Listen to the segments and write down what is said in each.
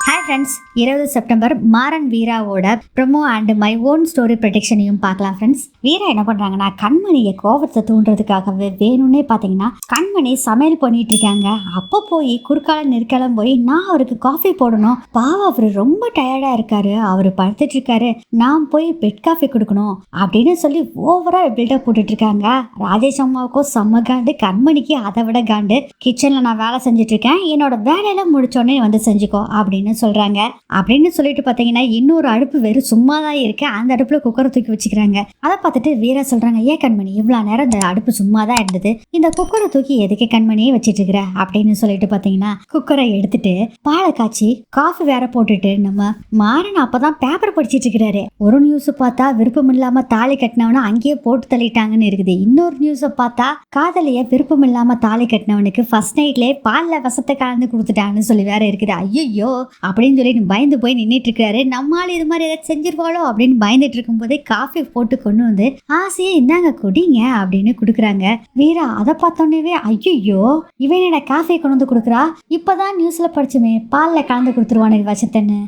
Hi friends, 20 September Maran வீராவோட promo and my own story ப்ரொடெக்ஷனையும் பார்க்கலாம் ஃப்ரெண்ட்ஸ். வீரா என்ன பண்ணுறாங்கன்னா, கண்மணியை கோபத்தை தூண்டுறதுக்காகவே வேணும்னே பார்த்தீங்கன்னா கண்மணி சமையல் பண்ணிட்டு இருக்காங்க. அப்போ போய் குறுக்கால நெருக்காலம் போய் நான் அவருக்கு காஃபி போடணும், பாவம் அவர் ரொம்ப டயர்டாக இருக்காரு, அவர் படுத்துட்டு இருக்காரு, நான் போய் பெட் காஃபி கொடுக்கணும் அப்படின்னு சொல்லி ஓவராக பில்டப் போட்டுட்டு இருக்காங்க. ராஜேஷ் அம்மாவுக்கும் செம்ம காண்டு, கண்மணிக்கு அதை விட காண்டு. கிச்சனில் நான் வேலை செஞ்சுட்டு இருக்கேன், என்னோட வேலையெல்லாம் முடிச்சோடனே வந்து செஞ்சுக்கோ அப்படின்னு சொல்றாங்க. அப்படின்னு சொல்லிட்டு பாத்தீங்கன்னா இன்னொரு அடுப்பு வெறும் சும்மா தான் இருக்கு, அந்த அடுப்புல குக்கரை தூக்கி வச்சுக்கிறாங்க. அதை பார்த்துட்டு வீரா சொல்றாங்க, ஏன் கண்மணி இவ்வளவு நேரம் இந்த அடுப்பு சும்மா தான் இருந்தது, இந்த குக்கரை தூக்கி எதுக்கு கண்மணியே வச்சிட்டு இருக்கிற அப்படின்னு சொல்லிட்டு பாத்தீங்கன்னா குக்கரை எடுத்துட்டு பாலை காய்ச்சி காஃபி வேற போட்டுட்டு நம்ம மாறன் அப்பதான் பேப்பர் படிச்சிட்டு இருக்கிறாரு. ஒரு நியூஸ் பார்த்தா விருப்பம் இல்லாம தாலி கட்டினவன அங்கேயே போட்டு தள்ளிட்டாங்கன்னு இருக்குது. இன்னொரு நியூஸ பார்த்தா காதலிய விருப்பம் இல்லாம தாலி கட்டினவனுக்கு ஃபர்ஸ்ட் நைட்லயே பால்ல வசத்தை கலந்து கொடுத்துட்டாங்கன்னு சொல்லி வேற இருக்குது. ஐயோ அப்படின்னு சொல்லி பயந்து போய் நின்றுட்டு இருக்காரு. நம்மளால இது மாதிரி ஏதாச்சும் செஞ்சிருவாளோ அப்படின்னு பயந்துட்டு இருக்கும் போதே காஃபி போட்டு கொண்டு வந்து ஆசையே இந்தாங்க குடிங்க அப்படின்னு குடுக்குறாங்க. வீரா அதை பார்த்தோன்னே ஐயோ இவன் என்ன காஃபியை கொண்டு வந்து கொடுக்குறா, இப்பதான் நியூஸ்ல படிச்சுமே பால்ல கலந்து கொடுத்துருவானு வச்சத்தன்னு.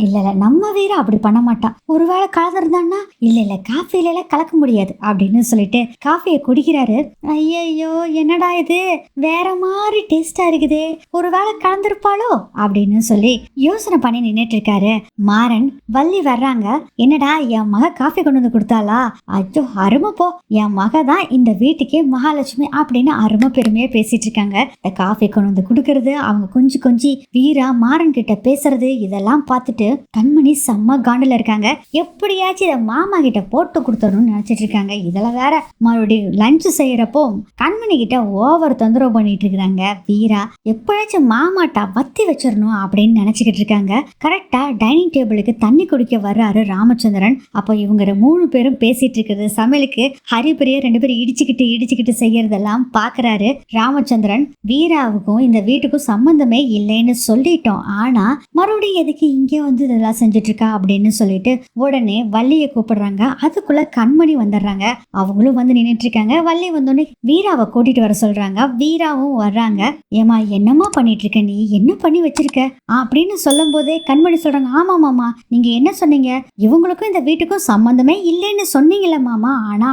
இல்ல நம்ம வீரா அப்படி பண்ண மாட்டான், ஒருவேளை கலந்துருந்தான்னா இல்ல காஃபில எல்லாம் கலக்க முடியாது அப்படின்னு சொல்லிட்டு காஃபியை குடிக்கிறாரு. ஐயோ என்னடா இது வேற மாதிரி டேஸ்டா இருக்குது, ஒருவேளை கலந்துருப்பாளோ அப்படின்னு சொல்லி யோசனை பண்ணி நின்னுட்டு இருக்காரு. மாறன் வள்ளி வர்றாங்க. என்னடா என் மக காஃபி கொண்டு வந்து கொடுத்தாளா, ஐயோ அருமை போ, என் மக தான் இந்த வீட்டுக்கே மகாலட்சுமி அப்படின்னு அருமை பெருமையா பேசிட்டு இருக்காங்க. இந்த காஃபி கொண்டு வந்து கொடுக்கறது, அவங்க கொஞ்சி வீரா மாறன் கிட்ட பேசுறது, இதெல்லாம் பார்த்துட்டு கண்மணி செம்ம காண்டில் இருக்காங்க. எப்படியாச்சும் இதை மாமா கிட்ட போட்டு கொடுத்தணும்னு நினைச்சிட்டு இருக்காங்க. இதெல்லாம் வேற மறுபடியும் லஞ்ச் செய்யறப்போ கண்மணி கிட்ட ஓவர் தொந்தரவு பண்ணிட்டு இருக்கிறாங்க. வீரா எப்படியாச்சும் மாமாட்டா வத்தி வச்சிடணும் அப்படின்னு நினைச்சுக்கிட்டு இருக்காங்க. கரெக்டா டைனிங் டேபிளுக்கு தண்ணி குடிக்க வர்றாரு ராமச்சந்திரன். அப்போ இவங்க 3 பேரும் பேசிட்டு இருக்கிறது, சமையலுக்கு ஹரிபிரியா 2 பேரும் இடிச்சுக்கிட்டு செய்யறதெல்லாம் பாக்குறாரு ராமச்சந்திரன். வீராவுக்கும் இந்த வீட்டுக்கும் சம்பந்தமே இல்லைன்னு சொல்லிட்டோம், ஆனா மறுபடியும் எதுக்கு இங்கே வந்து இதெல்லாம் செஞ்சுட்டு இருக்கா அப்படின்னு சொல்லிட்டு உடனே வள்ளியை கூப்பிடுறாங்க. அதுக்குள்ள கண்மணி வந்துடுறாங்க. அவங்களும் வந்து நின்றுட்டு இருக்காங்க. வள்ளி வந்தோடனே வீராவை கூட்டிட்டு வர சொல்றாங்க. வீராவும் வர்றாங்க. ஏமா என்னமா பண்ணிட்டு இருக்க, நீ என்ன பண்ணி வச்சிருக்க அப்படின்னு சொல்லும் போதே கண்மணி சொல்றாங்க, ஆமா மாமா நீங்க என்ன சொன்னீங்க, இவங்களுக்கும் இந்த வீட்டுக்கும் சம்பந்தமே இல்லைன்னு சொன்னீங்கல்ல மாமா, ஆனா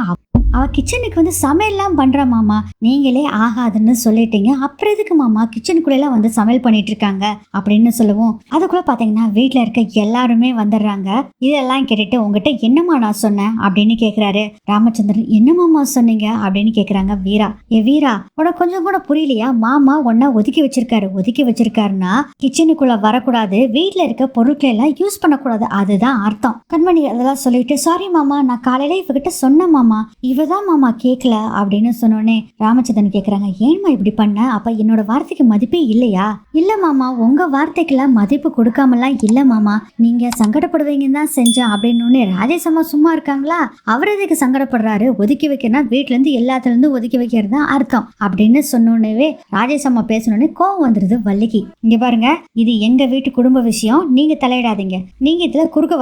அவ கிச்சனுக்கு வந்து சமையல்லாம் பண்ற மாமா, நீங்களே ஆகாதுன்னு சொல்லிட்டீங்க, அப்புறம் எதுக்கு மாமா கிச்சனுக்குள்ள வந்து சமையல் பண்ணிட்டு இருக்காங்க அப்படின்னு சொல்லவும் அதுக்குள்ள பாத்தீங்கன்னா வீட்டுல இருக்க எல்லாருமே வந்துடுறாங்க. இதெல்லாம் கேட்டுட்டு உங்ககிட்ட என்னமா நான் சொன்னேன் அப்படின்னு கேக்குறாரு ராமச்சந்திரன். என்ன மாமா சொன்னீங்க அப்படின்னு கேக்குறாங்க வீரா. வீரா உனக்கு கொஞ்சம் கூட புரியலையா, மாமா உன்ன ஒதுக்கி வச்சிருக்காருன்னா கிச்சனுக்குள்ள வரக்கூடாது, வீட்டுல இருக்க பொருட்களை எல்லாம் யூஸ் பண்ணக்கூடாது, அதுதான் அர்த்தம். கண்மணி அதெல்லாம் சொல்லிட்டு சாரி மாமா நான் காலையில இவகிட்ட சொன்ன மாமா, இவதான் மாமா கேட்கல அப்படின்னு சொன்னோடனே ராமச்சந்திரன் கேக்குறாங்க, ஏன்மா இப்படி பண்ண, அப்ப என்னோட வார்த்தைக்கு மதிப்பே இல்லையா? இல்ல மாமா உங்க வார்த்தைக்கெல்லாம் மதிப்பு கொடுக்காமலாம் இல்ல மாமா, நீங்க சங்கடப்படுவீங்கன்னு தான் செஞ்சேன் அப்படின்னு. ராஜேஷ் அம்மா சும்மா இருக்காங்களா, அவர் எதுக்கு சங்கடப்படுறாரு, ஒதுக்கி வைக்கிறனா வீட்டுல இருந்து எல்லாத்துல இருந்து ஒதுக்கி வைக்கிறது தான் அர்த்தம் அப்படின்னு சொன்னோன்னே ராஜேஷ் அம்மா பேசணுன்னே கோவம் வந்துருது வள்ளிக்கு. இங்க பாருங்க, இது எங்க வீட்டு குடும்ப விஷயம், நீங்க தலையிடாதீங்க, நீங்க இதுல குறுக்க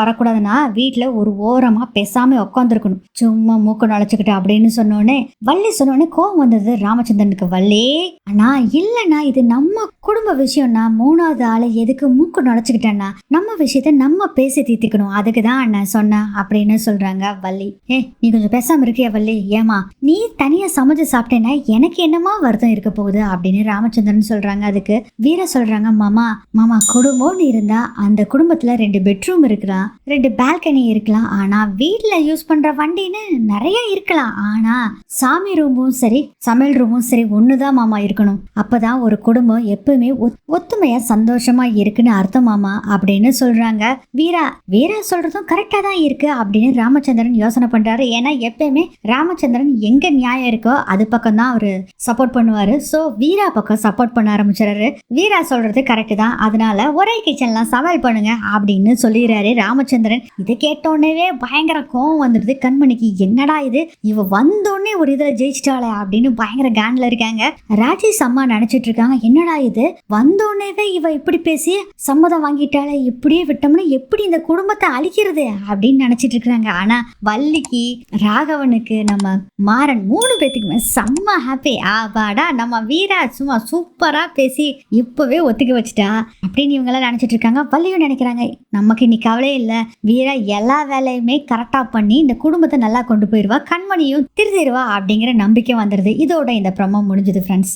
வரக்கூடாதுன்னா வீட்டுல ஒரு ஓரமா பேசாம உட்காந்துருக்கணும், சும்மா மூக்க நுழைச்சுக்கிட்டு அப்படின்னு சொன்னோன்னே வள்ளி சொன்னோடனே கோவம் வந்தது ராமச்சந்திரனுக்கு. வள்ளி ஆனா இல்லைண்ணா இது நம்ம குடும்ப விஷயம்னா, 3வது ஆளை எதுக்கு மூக்கு நுழைச்சுக்கிட்டேன்னா, நம்ம விஷயத்த நம்ம பேசி தீர்த்துக்கணும், அதுக்குதான் அண்ணன் சொன்னேன் அப்படின்னு சொல்றாங்க வள்ளி. நீ கொஞ்சம் பேசாம இருக்கியா வள்ளி, ஏமா நீ தனியா சமைச்சு சாப்பிட்டேன்னா எனக்கு என்னமா வருத்தம் இருக்க போகுது அப்படின்னு ராமச்சந்திரன் சொல்றாங்க. அதுக்கு வீரா சொல்றாங்க, மாமா குடும்பம்னு இருந்தா அந்த குடும்பத்துல 2 பெட்ரூம் இருக்கலாம், 2 பால்கனி இருக்கலாம், ஆனா வீட்டுல யூஸ் பண்ற வண்டின்னு நிறைய இருக்கலாம், ஆனா சாமி ரூமும் சரி சமையல் ரூமும் சரி ஒண்ணுதான் மாமா இருக்கணும், அப்பதான் ஒரு குடும்பம் எப்பவுமே ஒத்துமையா சந்தோஷமா இருக்குன்னு அர்த்தம் மாமா அப்படின்னு சொல்றாங்க. வீரா சொல்றதும் கரெக்டா தான் இருக்கு அப்படின்னு ராமச்சந்திரன் யோசனை பண்றாரு. ஏன்னா எப்பயுமே ராமச்சந்திரன் எங்க நியாயம் இருக்கோ அது பக்கம் தான் அவரு சப்போர்ட் பண்ணுவாரு. சோ வீரா பக்கம் சப்போர்ட் பண்ண ஆரம்பிச்சாரு. வீரா சொல்றது கரெக்ட் தான், அதனால ஒரே கிச்சன்லாம் சமையல் பண்ணுங்க அப்படின்னு சொல்லிடுறாரு ராமச்சந்திரன். இதை கேட்டோன்னே பயங்கர கோவம் வந்துடுது கண்மணிக்கு. என்னடா இது, இவ வந்தோடனே ஒரு இதை ஜெயிச்சிட்டாளே அப்படின்னு பயங்கர கேன்ல இருக்காங்க. ராஜேஷ் அம்மா நினைச்சிட்டு இருக்காங்க, என்னடா இது வந்தோடனேவே இவ இப்படி பேசி சம்மதம் வாங்கிட்டாளே, இப்படியே விட்டோம்னா எப்படி இந்த குடும்பத்தை அழிக்கிறது அப்படின்னு நினைச்சிட்டு இருக்காங்க. ஆனா வள்ளிக்கு, ராகவனுக்கு, நம்ம மாறன் 3 பேத்துக்குமே செம்ம ஹாப்பி. ஆபாடா நம்ம வீரா சும்மா சூப்பரா பேசி இப்பவே ஒத்துக்க வச்சுட்டா அப்படின்னு இவங்க எல்லாம் நினைச்சிட்டு இருக்காங்க. வள்ளியும் நினைக்கிறாங்க, நமக்கு இன்னைக்கு கவலையே இல்லை, வீரா எல்லா வேலையுமே கரெக்டா பண்ணி இந்த குடும்பத்தை நல்லா கொண்டு போயிருவா, கண்மணியும் திருத்திடுவா அப்படிங்கிற நம்பிக்கை வந்துடுது. இதோட இந்த ப்ரோமோ முடிஞ்சது ஃப்ரெண்ட்ஸ்.